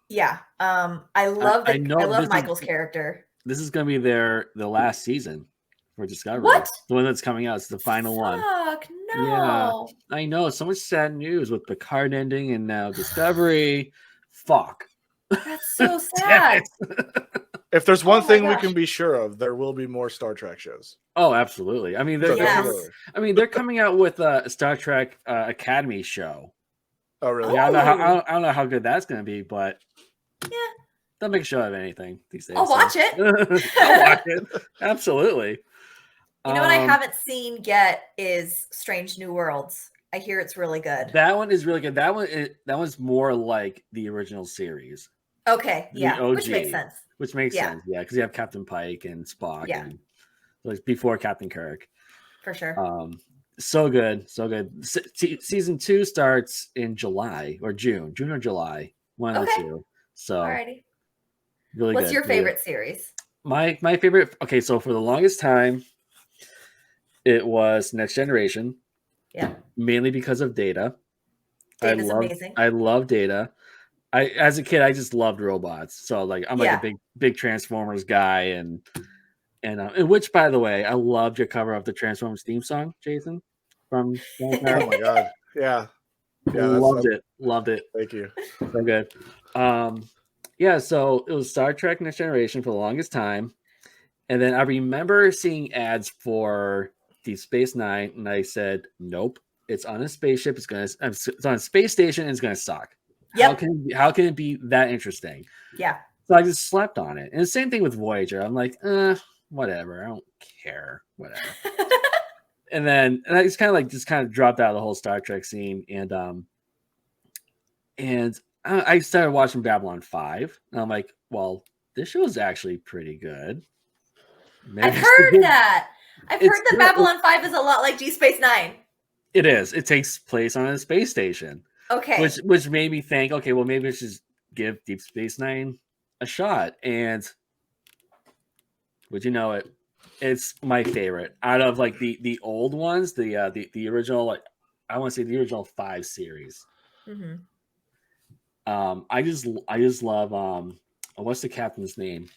yeah. I love Michael's character. This is gonna be the last season for Discovery. What? The one that's coming out is the final one. Fuck, no. Yeah. I know. So much sad news with Picard ending and now Discovery. Fuck. That's so sad. If there's one thing we can be sure of, there will be more Star Trek shows. Oh, absolutely. I mean, they're coming out with a Star Trek Academy show. Oh, really? Yeah, I don't know how good that's going to be, but yeah, they'll make a show of anything these days. I'll watch it. I'll watch it. Absolutely. You know what I haven't seen yet is Strange New Worlds. I hear it's really good. That one is really good. That one's more like the original series. Okay, yeah, OG, which makes sense. Which makes sense, yeah, because you have Captain Pike and Spock, and like before Captain Kirk, for sure. So good, so good. Season 2 starts in July or June or July, one of the two. So, alrighty, really What's good. your favorite series? My favorite. Okay, so for the longest time, it was Next Generation. Yeah, mainly because of Data. Data's amazing. I love Data. As a kid, I just loved robots. So like I'm like a big Transformers guy, and which, by the way, I loved your cover of the Transformers theme song, Jason. From oh my god, yeah, loved it. Thank you. So good. Yeah. So it was Star Trek Next Generation for the longest time, and then I remember seeing ads for Deep Space Nine, and I said, nope. It's on a spaceship. It's on a space station, and it's gonna suck. Yep. How can it be that interesting? Yeah. So I just slept on it. And the same thing with Voyager. I'm like, whatever. I don't care. Whatever. and I just kind of dropped out of the whole Star Trek scene. And I started watching Babylon 5. And I'm like, well, this show is actually pretty good. I've heard that. I've heard that Babylon 5 is a lot like Deep Space Nine. It is. It takes place on a space station. Okay. Which made me think, okay, well, maybe I should give Deep Space Nine a shot. And would you know it? It's my favorite out of like the old ones, the original, like I want to say the original 5 series. Mm-hmm. I just love what's the captain's name?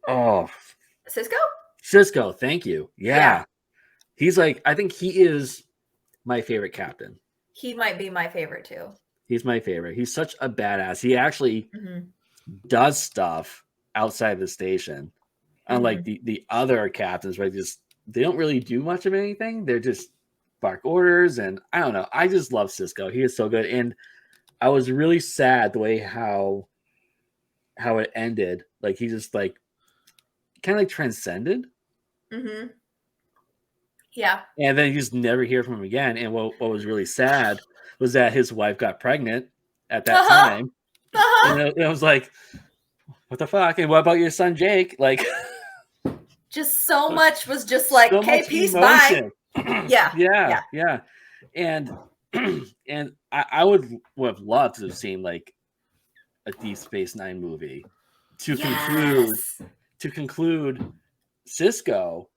Oh, Cisco. Thank you. Yeah. He's like, I think he is my favorite captain. He might be my favorite too. He's my favorite. He's such a badass. He actually does stuff outside the station. Unlike the other captains, right? They don't really do much of anything. They're just bark orders, and I don't know. I just love Cisco. He is so good. And I was really sad the way how it ended. Like he just like kind of like transcended. Mm-hmm. Yeah. And then you just never hear from him again. And what was really sad was that his wife got pregnant at that time. And it was like, what the fuck? And what about your son, Jake? Like, just so much was just like, okay, peace, bye. Yeah. And I would have loved to have seen like a Deep Space Nine movie to conclude Cisco.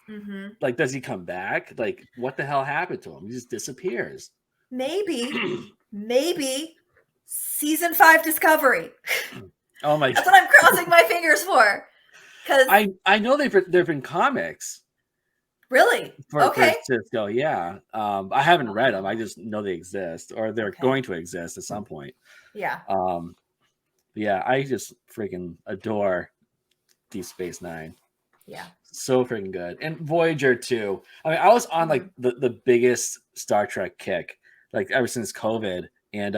Mm-hmm. Like, does he come back? Like, what the hell happened to him? He just disappears. Maybe season 5 Discovery. Oh my! That's what I'm crossing my fingers for. Because I know there've been comics, Really? for Okay. Cisco. Yeah. I haven't read them. I just know they exist, or they're going to exist at some point. Yeah. Yeah, I just freaking adore Deep Space Nine. Yeah. So freaking good. And Voyager too. I mean, I was on like the biggest Star Trek kick, like ever since COVID. And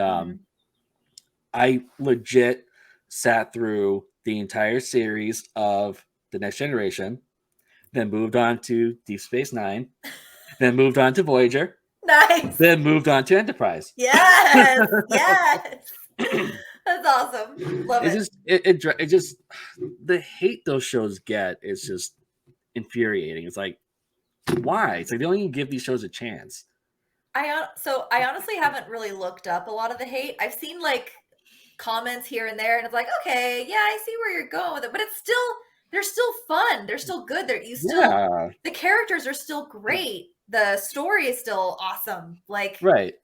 I legit sat through the entire series of The Next Generation, then moved on to Deep Space Nine, then moved on to Voyager, Nice. then moved on to Enterprise. Yes. Yes. That's awesome. Love it. It just the hate those shows get is just infuriating. It's like, why? It's like they don't even give these shows a chance. I honestly haven't really looked up a lot of the hate. I've seen like comments here and there, and it's like, okay, yeah, I see where you're going with it, but they're still fun. They're still good. The characters are still great. The story is still awesome. Like, right.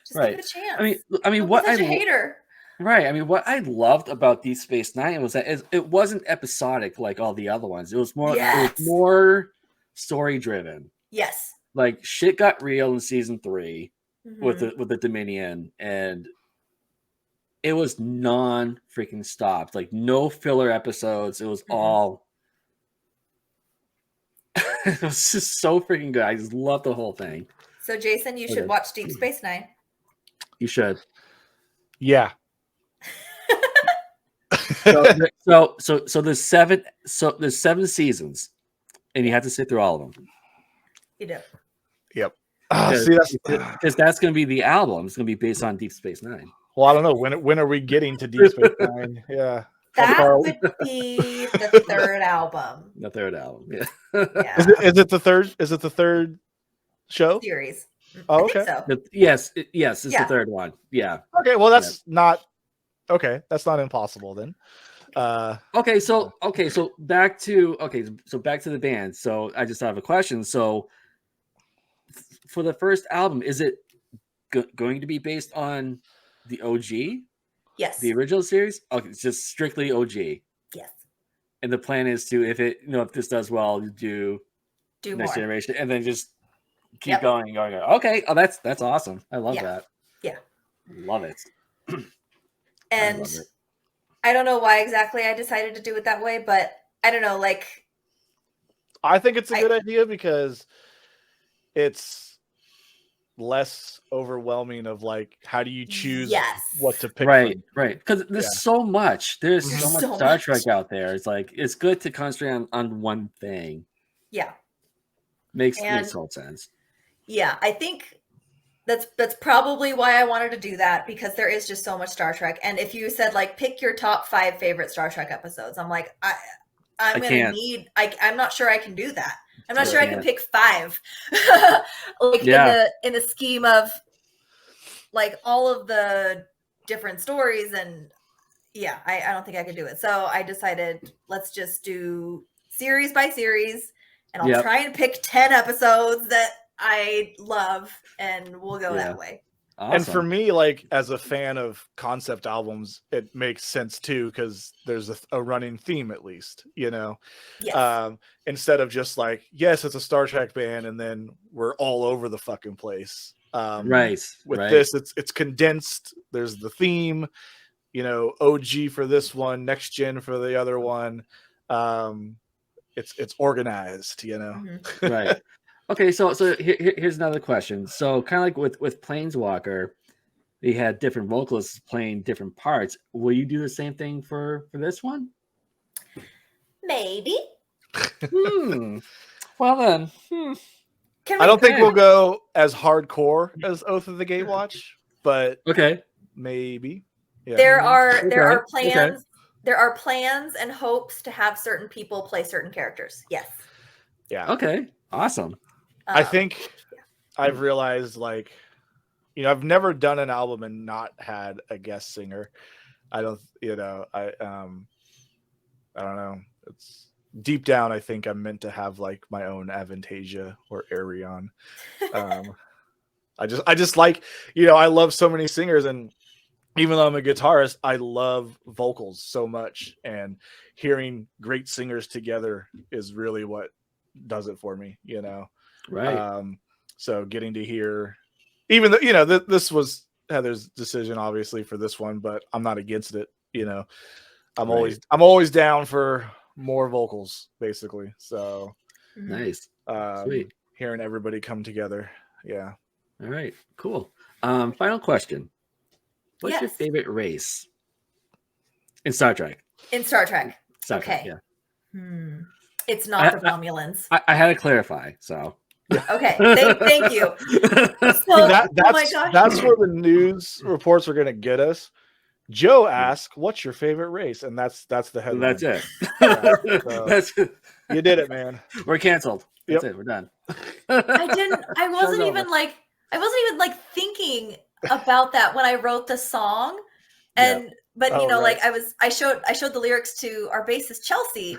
Just give it a chance. I mean, what I hater. Right. I mean, what I loved about Deep Space Nine was that it wasn't episodic like all the other ones. It was more. Yes. It was more story driven. Yes. Like shit got real in season 3 with the Dominion, and it was non freaking stopped. Like no filler episodes. It was all. It was just so freaking good. I just love the whole thing. So, Jason, you should watch Deep Space Nine. You should. Yeah. So there's 7 seasons, and you have to sit through all of them. You do. Yep. Because that's going to be the album. It's going to be based on Deep Space Nine. Well, I don't know when are we getting to Deep Space Nine? Yeah. That would be the third album. The third album. Yeah. Yeah. Is it the third? Is it the third show series? Oh, okay. So. Yes, it's the third one. Yeah. Okay. Well, that's not okay. That's not impossible then. Okay. So back to the band. So I just have a question. So for the first album, is it going to be based on the OG? Yes. The original series? Okay, it's just strictly OG. Yes. And the plan is to, if this does well, do Next more. Generation, and then just keep going. Okay. Oh, that's awesome. I love that. Yeah. Love it. And I don't know why exactly I decided to do it that way, but I don't know. Like, I think it's a good idea because it's less overwhelming of like, how do you choose what to pick? Right. Because there's so much. There's so much Star Trek out there. It's like, it's good to concentrate on one thing. Yeah. Makes total sense. Yeah. I think that's probably why I wanted to do that, because there is just so much Star Trek. And if you said like, pick your top 5 favorite Star Trek episodes, I'm like, I'm not sure I can do that. I'm not sure I can pick 5. Like in the scheme of like all of the different stories, and I don't think I could do it. So I decided, let's just do series by series, and I'll try and pick 10 episodes that I love, and we'll go that way. Awesome. And for me, like as a fan of concept albums, it makes sense too, because there's a running theme, at least, Yes. Instead of just like, yes, it's a Star Trek band, and then we're all over the fucking place. With this, it's condensed. There's the theme, OG for this one, next gen for the other one. It's organized, Right. Okay, so here's another question. So kind of like with Planeswalker, they had different vocalists playing different parts. Will you do the same thing for this one? Maybe. Well then. I don't think we'll go as hardcore as Oath of the Gatewatch, but maybe. Yeah. There are plans. Okay. There are plans and hopes to have certain people play certain characters. Yes. Yeah. Okay. Awesome. I think I've realized, like, I've never done an album and not had a guest singer. I don't know. It's deep down, I think I'm meant to have like my own Avantasia or Arion. I just like, I love so many singers, and even though I'm a guitarist, I love vocals so much, and hearing great singers together is really what does it for me, you know. Right. So getting to hear, even though, you know, this was Heather's decision obviously for this one, but I'm not against it, you know. I'm always down for more vocals, basically. So Nice. Sweet. Hearing everybody come together. Yeah. All right. Cool. Final question. What's your Yes. favorite race in Star Trek? In Star Trek. Star Trek, Okay. yeah. It's not the Romulans. I had to clarify, so. Okay. Thank you. So, that's where the news reports are going to get us. Joe asked, "What's your favorite race?" And that's the headline. That's it. Yeah, so you did it, man. We're canceled. That's it. We're done. I wasn't even like thinking about that when I wrote the song. And but you know, right. like I showed the lyrics to our bassist Chelsea,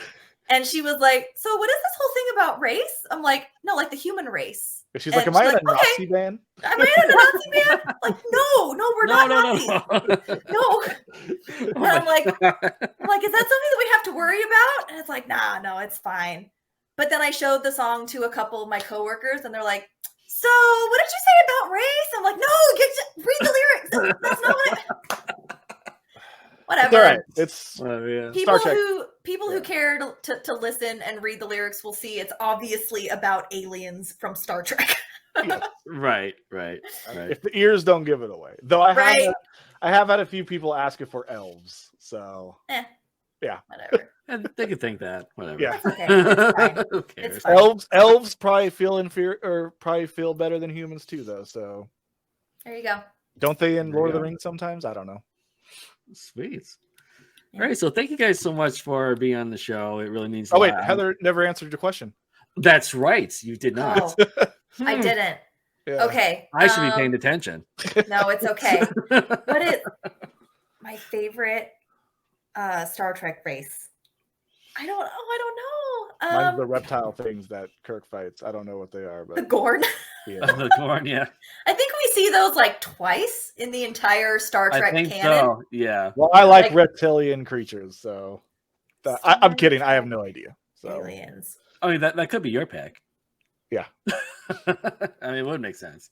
and she was like, "So what is this whole thing about race?" I'm like, "No, like the human race." She's like, "Am I in a Nazi band? Am I in a Nazi band?" Like, no, we're not Nazis. No. And I'm like, is that something that we have to worry about? And it's like, nah, no, it's fine. But then I showed the song to a couple of my coworkers, and they're like, "So what did you say about race?" I'm like, "No, read the lyrics. That's not what it." Whatever. It's all right. It's people who care to listen and read the lyrics will see it's obviously about aliens from Star Trek. Right. If the ears don't give it away, though, I have had a few people ask it for elves. So yeah, whatever. They could think that. Whatever. Yeah, it's okay. It's fine. Who cares? It's fine. Elves probably feel inferior, or probably feel better than humans too, though. So there you go. Don't they in Lord of the Rings sometimes? I don't know. Sweet. All right, so thank you guys so much for being on the show. It really means. Wait, Heather never answered your question. That's right, you did not. I didn't. Yeah. Okay, I should be paying attention. No, it's okay. What is my favorite Star Trek race? I don't know. Mine's the reptile things that Kirk fights. I don't know what they are, but the Gorn. Yeah. The Gorn, yeah. I think we see those like twice in the entire Star Trek canon. So. Yeah. Well, I like reptilian creatures, so I'm kidding. I have no idea. So. Aliens. I mean, that could be your pick. Yeah. I mean, it would make sense.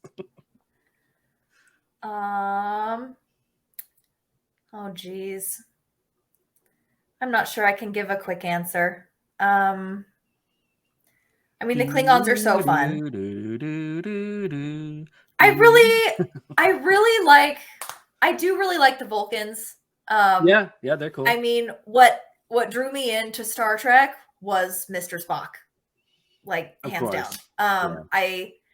Oh geez. I'm not sure I can give a quick answer. I mean, the Klingons are so fun. I do really like the Vulcans. Yeah, they're cool. I mean, what drew me into Star Trek was Mr. Spock, like hands down.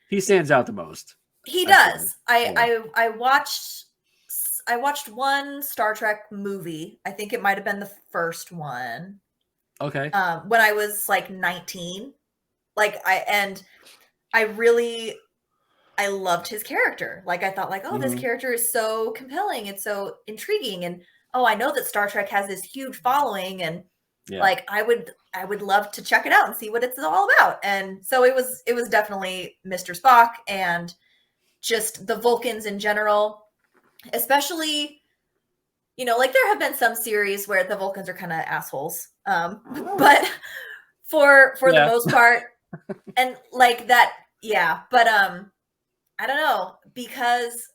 He stands out the most. He does. I watched one Star Trek movie. I think it might have been the first one. Okay. When I was like 19. I loved his character. Like, I thought, like, oh, this character is so compelling. It's so intriguing. And I know that Star Trek has this huge following, and like, I would love to check it out and see what it's all about. And so it was definitely Mr. Spock, and just the Vulcans in general, especially, like, there have been some series where the Vulcans are kind of assholes. But for the most part, and like that, but I don't know, because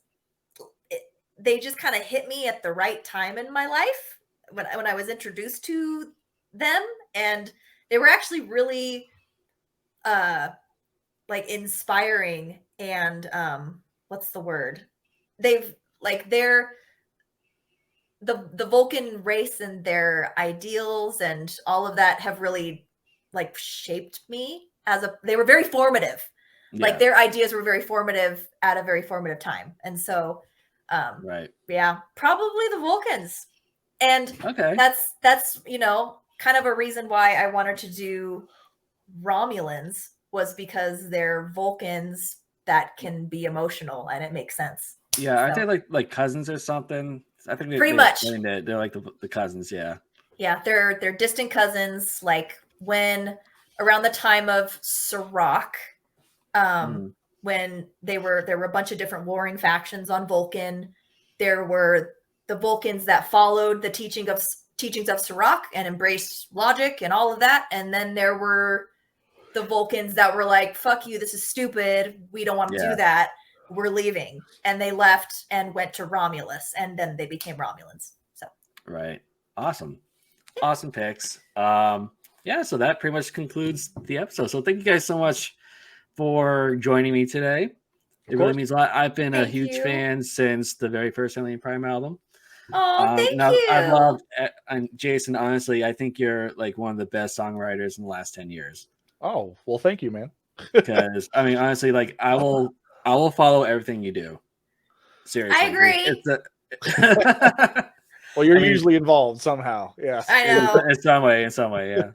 they just kind of hit me at the right time in my life when I was introduced to them, and they were actually really like inspiring, and what's the word? They're the Vulcan race and their ideals and all of that have really like shaped me they were very formative. Yeah. Like, their ideas were very formative at a very formative time. And so, probably the Vulcans. And that's, kind of a reason why I wanted to do Romulans, was because they're Vulcans that can be emotional, and it makes sense. Yeah. Aren't they like cousins or something? I think pretty much they're like the cousins. Yeah. Yeah. They're distant cousins. Like, when around the time of Sirach, when there were a bunch of different warring factions on Vulcan, there were the Vulcans that followed the teachings of Sirach and embraced logic and all of that, and then there were the Vulcans that were like, fuck you, this is stupid. We don't want to do that. We're leaving. And they left and went to Romulus, and then they became Romulans. So right. Awesome picks. So that pretty much concludes the episode. So thank you guys so much for joining me today. It really means a lot. I've been a huge fan since the very first Hellion Prime album. Oh, thank you. I've loved, and Jason, honestly, I think you're like one of the best songwriters in the last 10 years. Oh, well, thank you, man. Because I mean, honestly, like I will follow everything you do. Seriously. I agree. Well, you're usually involved somehow. Yeah. I know. In some way, yeah.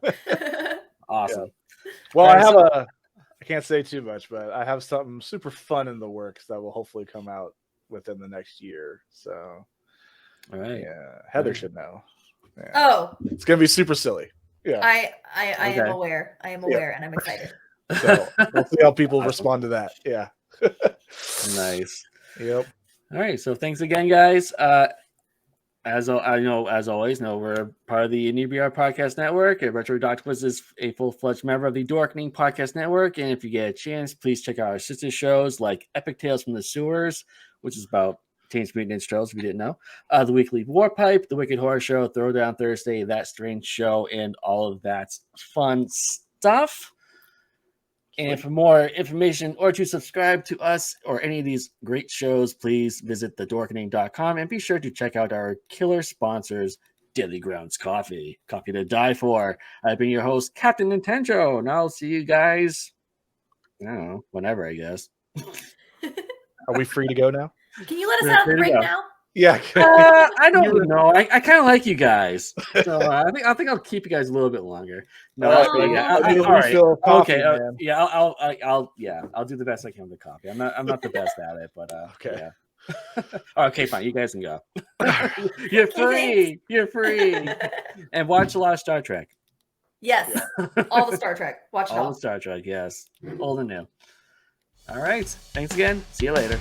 Awesome. Yeah. Well, I can't say too much, but I have something super fun in the works that will hopefully come out within the next year. So, all right. Yeah, Heather should know. Yeah. Oh, it's gonna be super silly. Yeah, I am aware. I am aware, and I'm excited. So we'll see how people respond to that. Yeah. Nice. Yep. All right. So thanks again, guys. As always, we're part of the Inebri-Art Podcast Network. Ridoctopus is a full-fledged member of the Dorkening Podcast Network. And if you get a chance, please check out our sister shows like Epic Tales from the Sewers, which is about Teenage Mutant Ninja Turtles, if you didn't know. The Weekly Warpipe, The Wicked Horror Show, Throwdown Thursday, That Strange Show, and all of that fun stuff. And for more information or to subscribe to us or any of these great shows, please visit thedorkening.com and be sure to check out our killer sponsors, Daily Grounds Coffee to die for. I've been your host, Captain Nintenjoe, and I'll see you guys, I don't know, whenever, I guess. Are we free to go now? Can you let us out of the break now? Yeah. I don't know. I kind of like you guys, so I think I'll keep you guys a little bit longer. No, all right. Okay. I'll do the best I can with the coffee. I'm not the best at it, but okay. Yeah. Okay, fine. You guys can go. You're free. You're free. And watch a lot of Star Trek. Yes, all the Star Trek. Watch it all. All the Star Trek. Yes, old and new. All right. Thanks again. See you later.